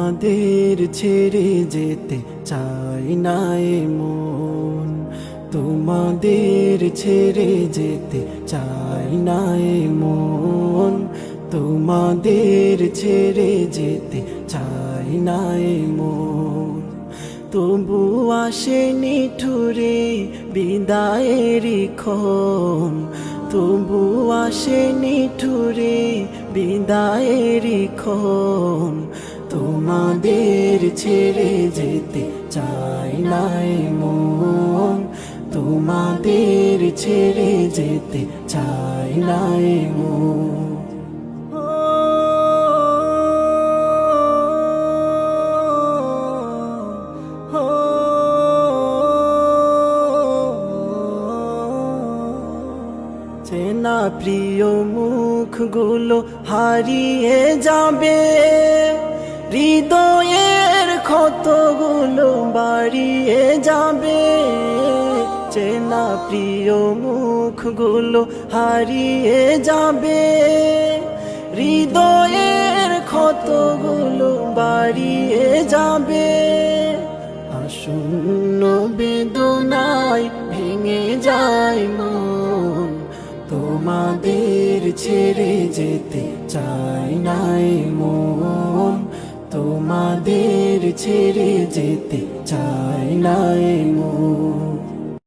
তোমাদের ছেড়ে যেতে চাই না এ মন, তোমাদের ছেড়ে যেতে চাই না এ মন, তোমাদের ছেড়ে যেতে চাই না এ মন। তবু আসেনি ঠুরে বিদায়েরই ক্ষণ, তবু আসেনি ঠুরে বিদায়েরই ক্ষণ। তোমাদের ছেড়ে যেতে চাই না এ মন, তোমাদের ছেড়ে যেতে চাই না এ মন। চেনা প্রিয় মুখগুলো হারিয়ে যাবে, হৃদয়ের ক্ষতগুলো বাড়িয়ে যাবে। চেনা প্রিয় মুখগুলো হারিয়ে যাবে, হৃদয়ের ক্ষতগুলো বাড়িয়ে যাবে। আসন্ন বেদনায় ভেঙে যায় মন, তোমাদের ছেড়ে যেতে চাই না এ মন, তোমাদের ছেড়ে যেতে চাই না এ মন।